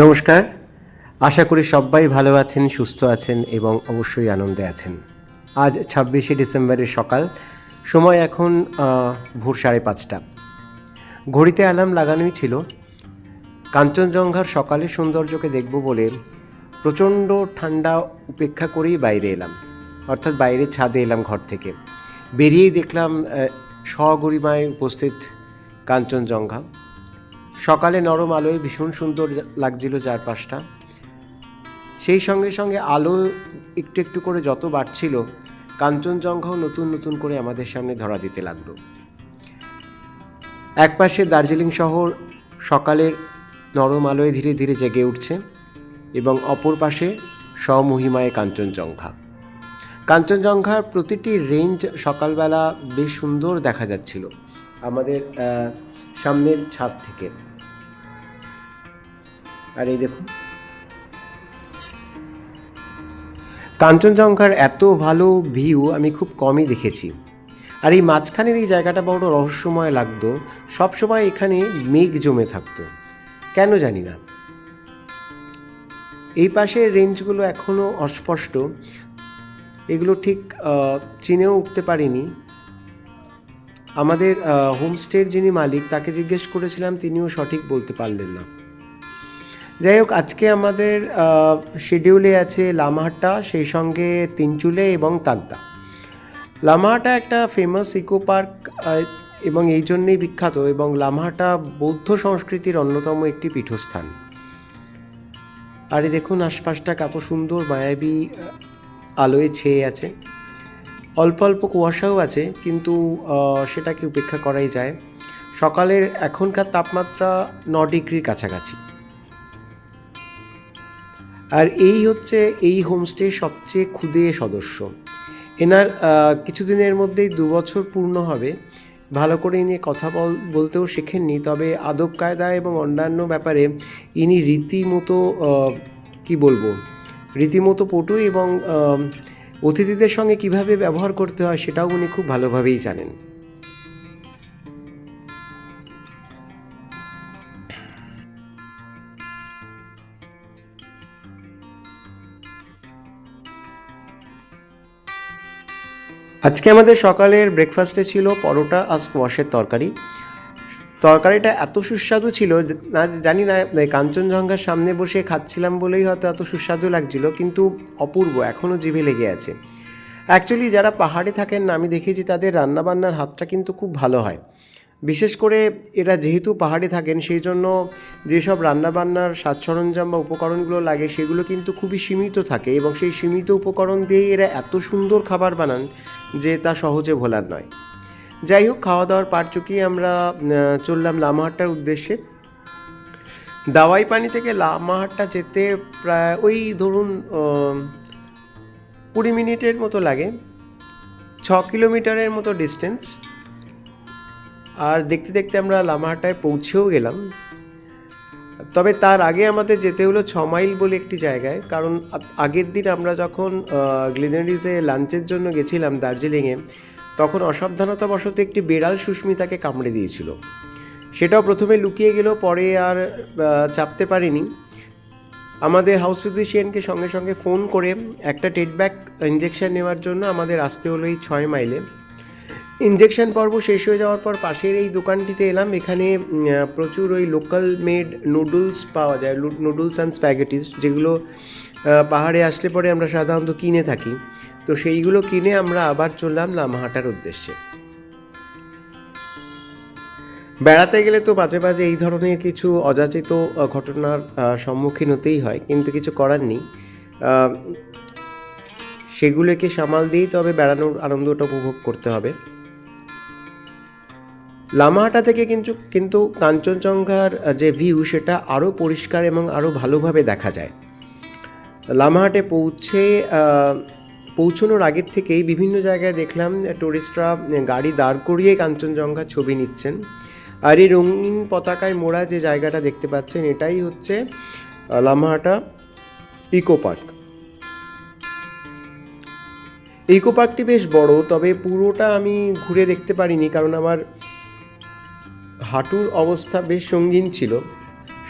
নমস্কার। আশা করি সবাই ভালো আছেন, সুস্থ আছেন এবং অবশ্যই আনন্দে আছেন। আজ ২৬শে ডিসেম্বরের সকাল, সময় এখন ভোর ৫:৩০। ঘড়িতে অ্যালার্ম লাগানোই ছিল। কাঞ্চনজঙ্ঘার সকালের সৌন্দর্যকে দেখব বলে প্রচণ্ড ঠান্ডা উপেক্ষা করেই বাইরে এলাম, অর্থাৎ বাইরের ছাদে এলাম ঘর থেকে। বেরিয়েই দেখলাম সগরিমায় উপস্থিত কাঞ্চনজঙ্ঘা। সকালে নরম আলোয় ভীষণ সুন্দর লাগছিল চারপাশটা। সেই সঙ্গে সঙ্গে আলো একটু একটু করে যত বাড়ছিল, কাঞ্চনজঙ্ঘাও নতুন নতুন করে আমাদের সামনে ধরা দিতে লাগলো। একপাশে দার্জিলিং শহর সকালের নরম আলোয় ধীরে ধীরে জেগে উঠছে এবং অপর পাশে স্বমহিমায় কাঞ্চনজঙ্ঘা। কাঞ্চনজঙ্ঘার প্রতিটি রেঞ্জ সকালবেলা বেশ সুন্দর দেখা যাচ্ছিল আমাদের সামনের ছাদ থেকে। আর এই দেখুন, কাঞ্চনজঙ্ঘার এত ভালো ভিউ আমি খুব কমই দেখেছি। আর এই মাঝখানের এই জায়গাটা বড় রহস্যময় লাগতো। সবসময় এখানে মেঘ জমে থাকতো, কেন জানি না। এই পাশের রেঞ্জগুলো এখনও অস্পষ্ট, এগুলো ঠিক চিনেও উঠতে পারিনি। আমাদের হোমস্টের যিনি মালিক, তাকে জিজ্ঞেস করেছিলাম, তিনিও সঠিক বলতে পারলেন না। যাই হোক, আজকে আমাদের শিডিউলে আছে লামাহাট্টা, সেই সঙ্গে তিনচুলে এবং তাগদা। লামাহাট্টা একটা ফেমাস ইকো পার্ক এবং এই জন্যেই বিখ্যাত, এবং লামাহাট্টা বৌদ্ধ সংস্কৃতির অন্যতম একটি পীঠস্থান। আর এই দেখুন আশপাশটা কত সুন্দর মায়াবী আলোয় ছেয়ে আছে। অল্প অল্প কুয়াশাও আছে, কিন্তু সেটাকে উপেক্ষা করাই যায়। সকালের এখনকার তাপমাত্রা ৯ ডিগ্রির কাছাকাছি। আর এই হচ্ছে এই হোমস্টের সবচেয়ে ক্ষুদে সদস্য। এনার কিছুদিনের মধ্যেই ২ বছর পূর্ণ হবে। ভালো করে ইনি কথা বলতেও শেখেননি, তবে আদব কায়দা এবং অন্যান্য ব্যাপারে ইনি রীতিমতো পটু, এবং অতিথিদের সঙ্গে কিভাবে ব্যবহার করতে হয় সেটাও উনি খুব ভালোভাবেই জানেন। আজকে আমাদের সকালের ব্রেকফাস্টে ছিল পরোটা আর স্কোয়াশের তরকারি। তরকারিটা এত সুস্বাদু ছিল, না জানি না কাঞ্চনজঙ্ঘার সামনে বসে খাচ্ছিলাম বলেই হয়তো এত সুস্বাদু লাগছিল, কিন্তু অপূর্ব, এখনও জিভে লেগে আছে। অ্যাকচুয়ালি যারা পাহাড়ে থাকেন না, আমি দেখেছি তাদের রান্নাবান্নার হাতটা কিন্তু খুব ভালো হয়। বিশেষ করে এরা যেহেতু পাহাড়ে থাকেন, সেই জন্য যেসব রান্নাবান্নার সাজ সরঞ্জাম বা উপকরণগুলো লাগে সেগুলো কিন্তু খুবই সীমিত থাকে, এবং সেই সীমিত উপকরণ দিয়েই এরা এত সুন্দর খাবার বানান যে তা সহজে ভোলার নয়। যাই হোক, খাওয়া দাওয়ার পাট চুকিয়ে আমরা চললাম লামাহাট্টার উদ্দেশ্যে। দাওয়াই পানি থেকে লামাহাট্টা যেতে প্রায় ওই ধরুন ২০ মিনিটের মতো লাগে, ৬ কিলোমিটারের মতো ডিস্টেন্স। আর দেখতে দেখতে আমরা লামাহাট্টায় পৌঁছেও গেলাম। তবে তার আগে আমাদের যেতে হলো ৬ মাইল বলে একটি জায়গায়, কারণ আগের দিন আমরা যখন গ্লিনারিজে লাঞ্চের জন্য গেছিলাম দার্জিলিংয়ে, তখন অসাবধানতাবশত একটি বেড়াল সুস্মিতাকে কামড়ে দিয়েছিল। সেটাও প্রথমে লুকিয়ে গেল, পরে আর চাপতে পারিনি। আমাদের হাউস ফিজিশিয়ানকে সঙ্গে সঙ্গে ফোন করে একটা টেটব্যাক ইঞ্জেকশন নেওয়ার জন্য আমাদের আসতে হলো এই ৬ মাইলে। ইঞ্জেকশন পর্ব শেষ হয়ে যাওয়ার পর পাশের এই দোকানটিতে এলাম। এখানে প্রচুর ওই লোকাল মেড নুডলস পাওয়া যায়, নুডলস অ্যান্ড স্প্যাগেটিস, যেগুলো পাহাড়ে আসলে পরে আমরা সাধারণত কিনে থাকি। তো সেইগুলো কিনে আমরা আবার চললাম লামাহাট্টার উদ্দেশ্যে। বেড়াতে গেলে তো মাঝে মাঝে এই ধরনের কিছু অযাচিত ঘটনার সম্মুখীন হতেই হয়, কিন্তু কিছু করার নেই। সেগুলোকে সামাল দিয়েই তবে বেড়ানোর আনন্দটা উপভোগ করতে হবে। লামাহাট্টা থেকে কিন্তু কাঞ্চনজঙ্ঘার যে ভিউ, সেটা আরও পরিষ্কার এবং আরও ভালোভাবে দেখা যায়। লামাহাটে পৌঁছানোর আগের থেকেই বিভিন্ন জায়গায় দেখলাম টুরিস্টরা গাড়ি দাঁড় করিয়ে কাঞ্চনজঙ্ঘার ছবি নিচ্ছেন। আর এই রঙিন পতাকায় মোড়া যে জায়গাটা দেখতে পাচ্ছেন, এটাই হচ্ছে লামাহাট্টা ইকো পার্ক। ইকো পার্কটি বেশ বড়, তবে পুরোটা আমি ঘুরে দেখতে পারিনি, কারণ আমার হাঁটুর অবস্থা বেশ সঙ্গীন ছিল।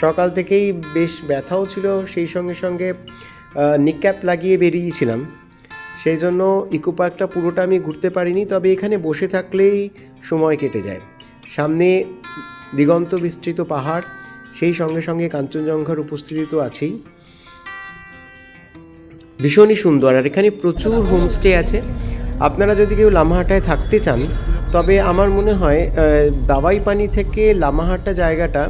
সকাল থেকেই বেশ ব্যথাও ছিল, সেই সঙ্গে সঙ্গে নিক্যাপ লাগিয়ে বেরিয়েছিলাম, সেই জন্য ইকো পার্কটা পুরোটা আমি ঘুরতে পারিনি। তবে এখানে বসে থাকলেই সময় কেটে যায়। সামনে দিগন্ত বিস্তৃত পাহাড়, সেই সঙ্গে সঙ্গে কাঞ্চনজঙ্ঘার উপস্থিতি তো আছেই। ভীষণই সুন্দর। আর এখানে প্রচুর হোমস্টে আছে। আপনারা যদি কেউ লামাহাটায় থাকতে চান, তবে আমার মনে হয় দাওয়াইপানি থেকে লামাহাটা জায়গাটা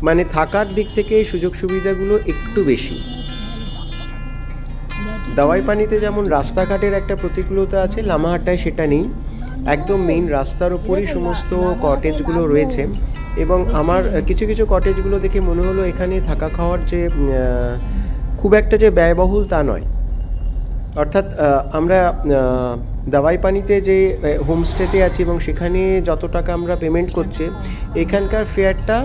মানে থাকার দিক থেকে সুযোগ সুবিধাগুলো একটু বেশি। দাওয়াইপানিতে যেমন রাস্তাঘাটের একটা প্রতিকূলতা আছে, লামাহাটায় সেটা নেই। একদম মেইন রাস্তার ওপরই সমস্ত কটেজগুলো রয়েছে, এবং আমার কিছু কিছু কটেজগুলো দেখে মনে হলো এখানে থাকা খাওয়ার যে খুব একটা যে ব্যয়বহুল তা নয়। অর্থাৎ আমরা দাওয়াইপানিতে যে হোমস্টেতে আছি এবং সেখানে যত টাকা আমরা পেমেন্ট করছি, এখানকার ফেয়ারটা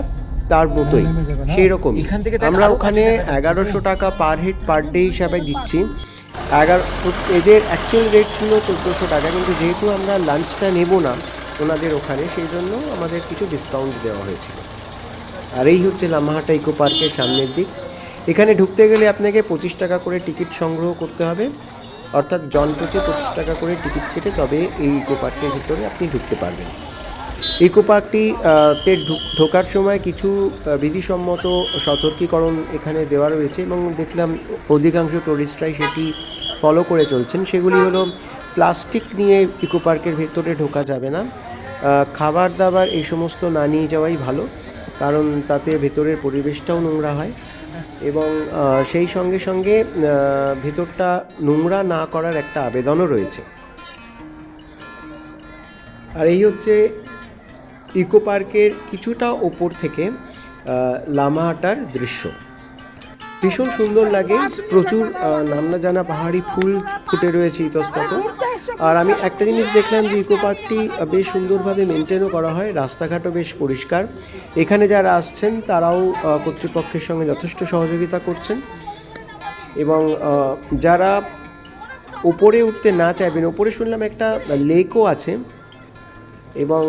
তার মতোই, সেই রকমই। আমরা ওখানে 1100 টাকা পার হেড পার ডে হিসাবে দিচ্ছি। এদের অ্যাকচুয়াল রেট ছিল 1400 টাকা, কিন্তু যেহেতু আমরা লাঞ্চটা নেব না ওনাদের ওখানে, সেই জন্য আমাদের কিছু ডিসকাউন্ট দেওয়া হয়েছিল। আর এই হচ্ছে লামাহাটা ইকো পার্কের সামনের দিক। এখানে ঢুকতে গেলে আপনাকে 25 টাকা করে টিকিট সংগ্রহ করতে হবে, অর্থাৎ জন প্রতি 25 টাকা করে টিকিট কেটে তবে এই ইকো পার্কের ভিতরে আপনি ঢুকতে পারবেন। ইকো পার্কটিতে ঢোকার সময় কিছু বিধিসম্মত সতর্কীকরণ এখানে দেওয়া রয়েছে, এবং দেখলাম অধিকাংশ টুরিস্টরাই সেটি ফলো করে চলছেন। সেগুলি হলো, প্লাস্টিক নিয়ে ইকো পার্কের ভেতরে ঢোকা যাবে না, খাবার দাবার এই সমস্ত না নিয়ে যাওয়াই ভালো, কারণ তাতে ভেতরের পরিবেশটাও নোংরা হয়, এবং সেই সঙ্গে সঙ্গে ভেতরটা নোংরা না করার একটা আবেদনও রয়েছে। আর এই হচ্ছে ইকো পার্কের কিছুটা ওপর থেকে লামাহাটার দৃশ্য। ভীষণ সুন্দর লাগে। প্রচুর নাম না জানা পাহাড়ি ফুল ফুটে রয়েছে ইতস্তত। আর আমি একটা জিনিস দেখলাম যে ইকো পার্কটি বেশ সুন্দরভাবে মেনটেনও করা হয়, রাস্তাঘাটও বেশ পরিষ্কার। এখানে যারা আসছেন তারাও কর্তৃপক্ষের সঙ্গে যথেষ্ট সহযোগিতা করছেন, এবং যারা ওপরে উঠতে না চাইবেন, ওপরে শুনলাম একটা লেকও আছে, এবং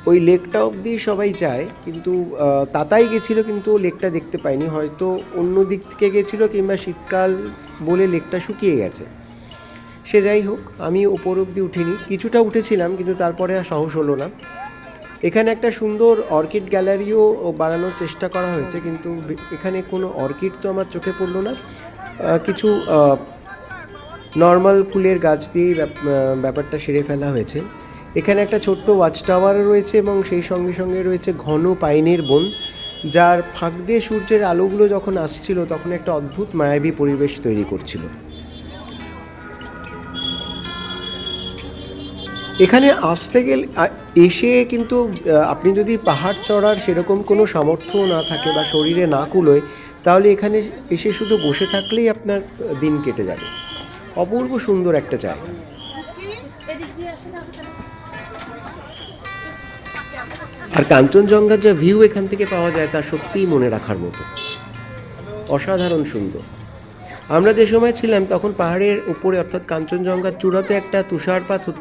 ওই লেকটা অবধি সবাই যায়, কিন্তু তাতাই গেছিলো কিন্তু লেকটা দেখতে পাইনি, হয়তো অন্য দিক থেকে গেছিলো, কিংবা শীতকাল বলে লেকটা শুকিয়ে গেছে। সে যাই হোক, আমি ওপর অবধি উঠিনি, কিছুটা উঠেছিলাম, কিন্তু তারপরে আর সাহস হলো না। এখানে একটা সুন্দর অর্কিড গ্যালারিও বানানোর চেষ্টা করা হয়েছে, কিন্তু এখানে কোনো অর্কিড তো আমার চোখে পড়লো না। কিছু নর্মাল ফুলের গাছ দিয়েই ব্যাপারটা সেরে ফেলা হয়েছে। এখানে একটা ছোট্ট ওয়াচ টাওয়ার রয়েছে, এবং সেই সঙ্গে সঙ্গে রয়েছে ঘন পাইনের বন, যার ফাঁক দিয়ে সূর্যের আলোগুলো যখন আসছিল তখন একটা অদ্ভুত মায়াবী পরিবেশ তৈরি করছিল। এখানে আসতে গেলে এসে কিন্তু আপনি যদি পাহাড় চড়ার সেরকম কোনো সামর্থ্য না থাকে বা শরীরে না কুলোয়, তাহলে এখানে এসে শুধু বসে থাকলেই আপনার দিন কেটে যাবে। অপূর্ব সুন্দর একটা জায়গা। আর কাঞ্চনজঙ্ঘার যা ভিউ এখান থেকে পাওয়া যায় তা সত্যিই মনে রাখার মতো, অসাধারণ সুন্দর। আমরা যে সময় ছিলাম তখন পাহাড়ের উপরে, অর্থাৎ কাঞ্চনজঙ্ঘার চূড়াতে একটা তুষারপাতের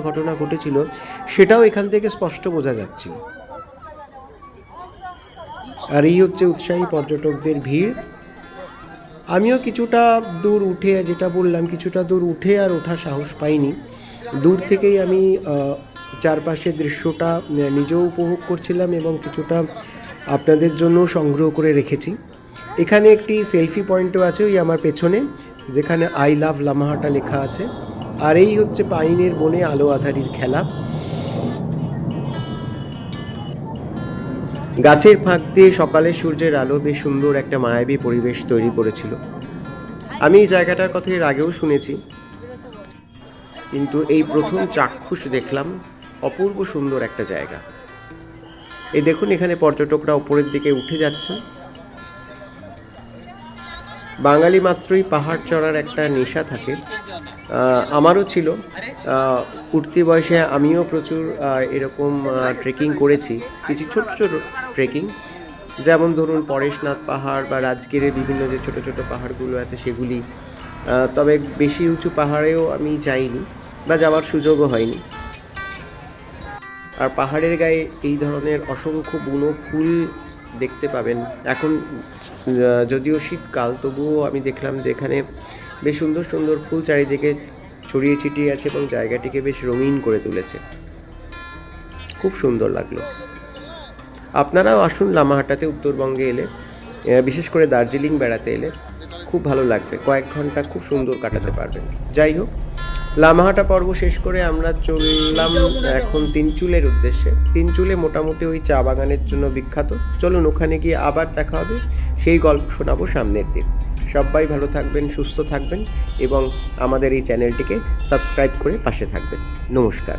ঘটনা ঘটেছিল, সেটাও এখান থেকে স্পষ্ট বোঝা যাচ্ছিল। আর এই হচ্ছে উৎসাহী পর্যটকদের ভিড়। আমিও কিছুটা দূর উঠে, যেটা বললাম, কিছুটা দূর উঠে আর ওঠার সাহস পাইনি। দূর থেকেই আমি চারপাশের দৃশ্যটা নিজেও উপভোগ করছিলাম, এবং কিছুটা আপনাদের জন্য সংগ্রহ করে রেখেছি। এখানে একটি সেলফি পয়েন্টও আছে ওই আমার পেছনে, যেখানে আই লাভ লামাহাটা লেখা আছে। আর এই হচ্ছে পাইনের বনে আলো আঁধারির খেলা। গাছের ফাঁক দিয়ে সকালের সূর্যের আলো বেশ সুন্দর একটা মায়াবী পরিবেশ তৈরি করেছিল। আমি এই জায়গাটার কথা এর আগেও শুনেছি, কিন্তু এই প্রথম চাক্ষুষ দেখলাম। অপূর্ব সুন্দর একটা জায়গা। এই দেখুন, এখানে পর্যটকরা উপরের দিকে উঠে যাচ্ছে। বাঙালি মাত্রই পাহাড় চড়ার একটা নেশা থাকে, আমারও ছিল। উঠতি বয়সে আমিও প্রচুর এরকম ট্রেকিং করেছি, কিছু ছোট ছোট ট্রেকিং, যেমন ধরুন পরেশনাথ পাহাড় বা রাজগীরের বিভিন্ন যে ছোট ছোট পাহাড়গুলো আছে সেগুলি। তবে বেশি উঁচু পাহাড়েও আমি যাইনি বা যাওয়ার সুযোগও হয়নি। আর পাহাড়ের গায়ে এই ধরনের অসংখ্য বুনো ফুল দেখতে পাবেন। এখন যদিও শীতকাল, তবুও আমি দেখলাম যে এখানে বেশ সুন্দর সুন্দর ফুল চারিদিকে ছড়িয়ে ছিটিয়ে আছে এবং জায়গাটিকে বেশ রঙিন করে তুলেছে। খুব সুন্দর লাগলো। আপনারাও আসুন লামাহাটাতে, উত্তরবঙ্গে এলে, বিশেষ করে দার্জিলিং বেড়াতে এলে খুব ভালো লাগবে। কয়েক ঘন্টা খুব সুন্দর কাটাতে পারবেন। যাই হোক, লামাহাটা পর্ব শেষ করে আমরা চললাম এখন তিনচুলের উদ্দেশ্যে। তিনচুলে মোটামুটি ওই চা বাগানের জন্য বিখ্যাত। চলুন ওখানে গিয়ে আবার দেখা হবে, সেই গল্প শোনাবো সামনের দিন। সবাই ভালো থাকবেন, সুস্থ থাকবেন এবং আমাদের এই চ্যানেলটিকে সাবস্ক্রাইব করে পাশে থাকবেন। নমস্কার।